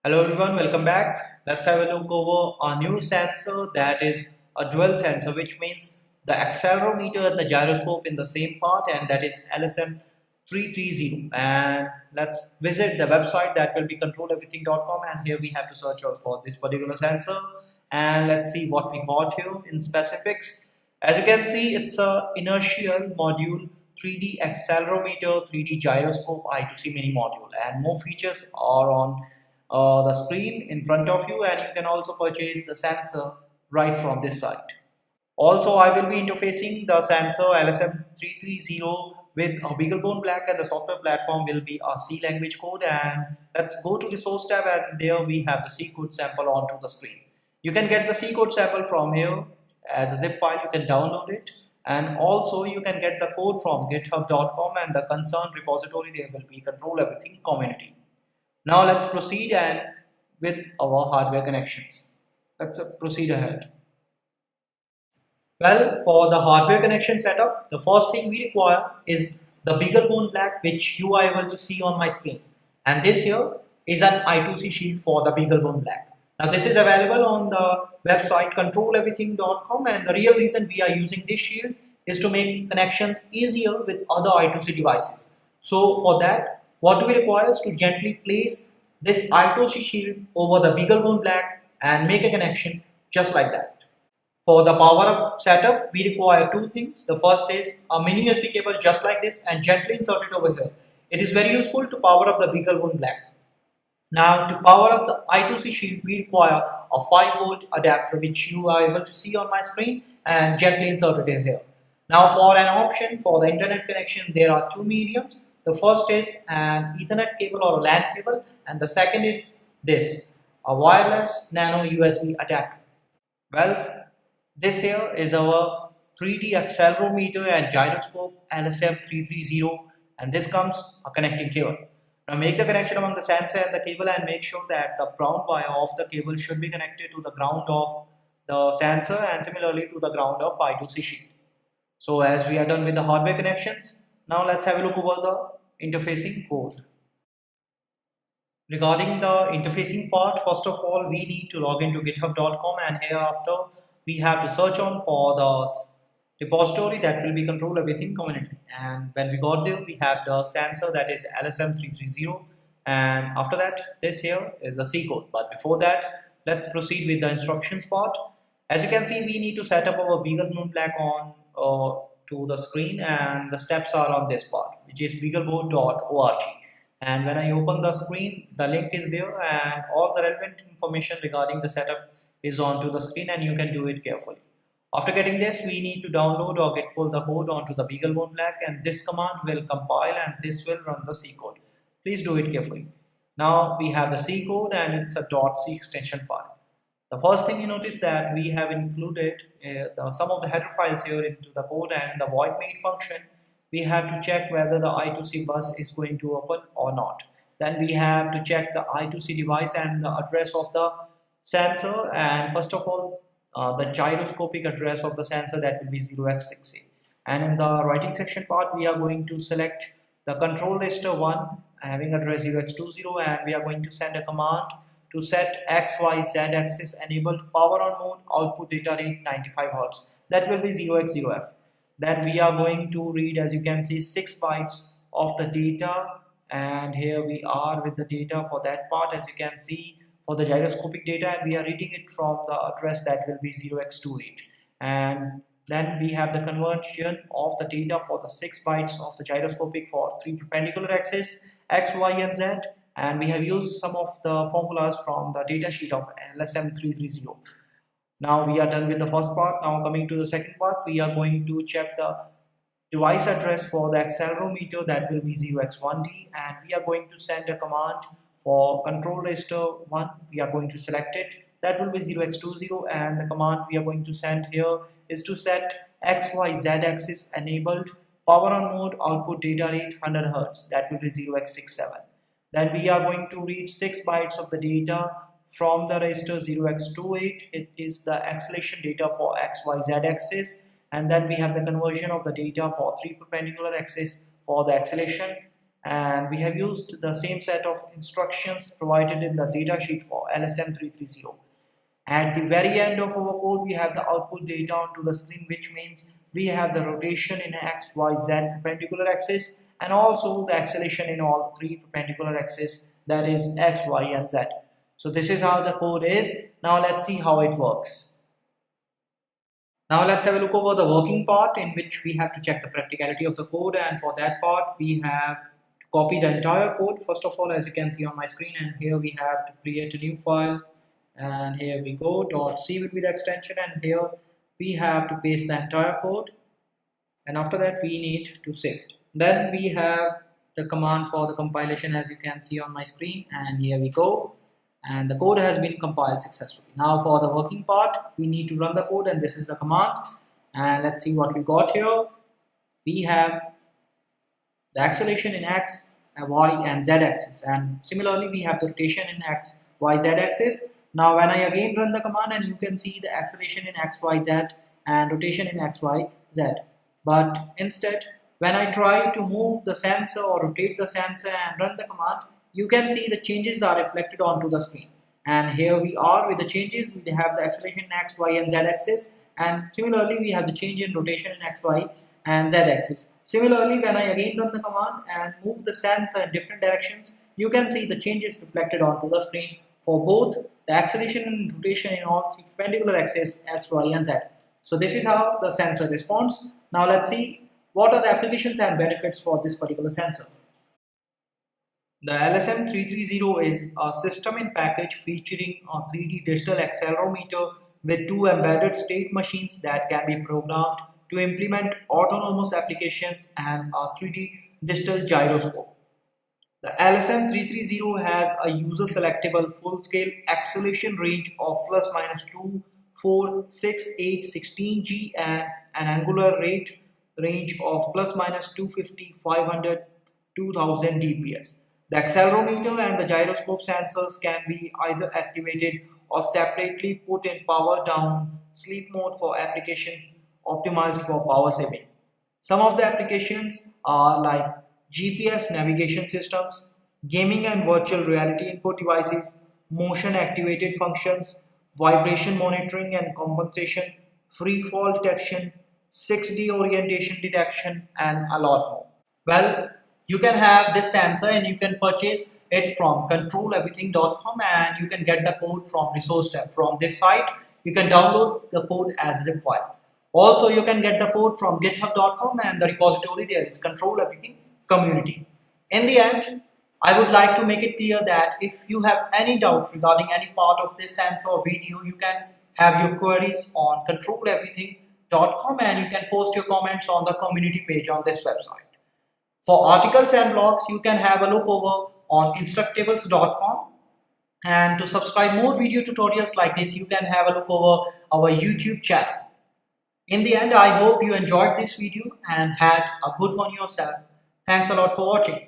Hello everyone, welcome back. Let's have a look over a new sensor that is a dual sensor, which means the accelerometer and the gyroscope in the same part, and that is LSM330. And let's visit the website, that will be controleverything.com, and here we have to search out for this particular sensor, and let's see what we got here in specifics. As you can see, it's a inertial module, 3D accelerometer, 3D gyroscope, I2C mini module, and more features are on the screen in front of you, and you can also purchase the sensor right from this site. Also, I will be interfacing the sensor LSM330 with a BeagleBone Black, and the software platform will be a C language code. And let's go to the source tab, and there we have the C code sample onto the screen. You can get the C code sample from here as a zip file. You can download it, and also you can get the code from github.com, and the concerned repository there will be Control Everything community. Now let's proceed and with our hardware connections. Let's proceed ahead. Well, for the hardware connection setup, the first thing we require is the BeagleBone Black, which you are able to see on my screen. And this here is an I2C shield for the BeagleBone Black. Now this is available on the website controleverything.com, and the real reason we are using this shield is to make connections easier with other I2C devices. So for that, what we require is to gently place this I2C shield over the BeagleBone Black and make a connection just like that. For the power up setup, we require two things. The first is a mini USB cable just like this and gently insert it over here. It is very useful to power up the BeagleBone Black. Now to power up the I2C shield, we require a 5-volt adapter, which you are able to see on my screen, and gently insert it here. Now for an option for the internet connection, there are two mediums. The first is an Ethernet cable or a LAN cable, and the second is this, a wireless nano USB adapter. Well, this here is our 3D accelerometer and gyroscope LSM330, and this comes a connecting cable. Now make the connection among the sensor and the cable, and make sure that the brown wire of the cable should be connected to the ground of the sensor, and similarly to the ground of I2C sheet. So as we are done with the hardware connections, now let's have a look over the interfacing code. Regarding the interfacing part, first of all, we need to log into github.com, and hereafter we have to search on for the repository that will be Control Everything community. And when we got there, we have the sensor, that is LSM330, and after that this here is the C code. But before that, let's proceed with the instructions part. As you can see, we need to set up our BeagleBone Black on to the screen, and the steps are on this part, which is beaglebone.org. And when I open the screen, the link is there, and all the relevant information regarding the setup is onto the screen, and you can do it carefully. After getting this, we need to download or get pull the code onto the BeagleBone Black, and this command will compile and this will run the C code. Please do it carefully. Now we have the C code, and it's a .c extension file. The first thing you notice that we have included some of the header files here into the code, and in the void main function we have to check whether the I2C bus is going to open or not. Then we have to check the I2C device and the address of the sensor, and first of all the gyroscopic address of the sensor, that will be 0x6a. And in the writing section part, we are going to select the control register 1 having address 0x20, and we are going to send a command to set XYZ axis enabled power on mode output data rate 95 Hz, that will be 0x0f. Then we are going to read, as you can see, 6 bytes of the data, and here we are with the data for that part, as you can see, for the gyroscopic data, and we are reading it from the address that will be 0x28. And then we have the conversion of the data for the 6 bytes of the gyroscopic for 3 perpendicular axes, X, Y, and Z, and we have used some of the formulas from the data sheet of LSM330. Now we are done with the first part. Now coming to the second part, we are going to check the device address for the accelerometer, that will be 0x1d, and we are going to send a command for control register 1. We are going to select it, that will be 0x20, and the command we are going to send here is to set XYZ axis enabled power on mode output data rate 100 Hz, that will be 0x67. Then we are going to read 6 bytes of the data from the register 0x28. It is the acceleration data for XYZ axis, and then we have the conversion of the data for 3 perpendicular axis for the acceleration. and we have used the same set of instructions provided in the datasheet for LSM330. At the very end of our code, we have the output data onto the screen, which means we have the rotation in x, y, z perpendicular axis, and also the acceleration in all three perpendicular axes, that is x, y, and z. So this is how the code is. Now let's see how it works. Now let's have a look over the working part, in which we have to check the practicality of the code, and for that part we have to copy the entire code. First of all, as you can see on my screen, and here we have to create a new file, and here we go, .c will be the extension, and here we have to paste the entire code, and after that we need to save it. Then we have the command for the compilation, as you can see on my screen, and here we go, and the code has been compiled successfully. Now for the working part, we need to run the code, and this is the command, and let's see what we got here. We have the acceleration in x, y, and z axis, and similarly we have the rotation in x, y, z axis. Now when I again run the command, and you can see the acceleration in x, y, z and rotation in x, y, z, but instead when I try to move the sensor or rotate the sensor and run the command, you can see the changes are reflected onto the screen. And here we are with the changes. We have the acceleration in x, y, and z axis, and similarly we have the change in rotation in x, y, and z axis. Similarly, when I again run the command and move the sensor in different directions, you can see the changes reflected onto the screen for both the acceleration and rotation in all three perpendicular axes x, y, and z. So this is how the sensor responds. Now let's see what are the applications and benefits for this particular sensor. The LSM330 is a system in package featuring a 3D digital accelerometer with two embedded state machines that can be programmed to implement autonomous applications and a 3D digital gyroscope. The LSM330 has a user selectable full-scale acceleration range of plus minus 2, 4, 6, 8, 16G and an angular rate range of plus minus 250, 500, 2000 dps. The accelerometer and the gyroscope sensors can be either activated or separately put in power down sleep mode for applications optimized for power saving. Some of the applications are like GPS navigation systems, gaming and virtual reality input devices, motion activated functions, vibration monitoring and compensation, free fall detection, 6D orientation detection, and a lot more. Well, you can have this sensor and you can purchase it from controleverything.com, and you can get the code from resource tab. From this site, you can download the code as zip file. Also, you can get the code from github.com, and the repository there is Control Everything Community. In the end, I would like to make it clear that if you have any doubt regarding any part of this sensor or video, you can have your queries on controleverything.com, and you can post your comments on the community page on this website. For articles and blogs, you can have a look over on instructables.com, and to subscribe more video tutorials like this, you can have a look over our YouTube channel. In the end, I hope you enjoyed this video and had a good one yourself. Thanks a lot for watching.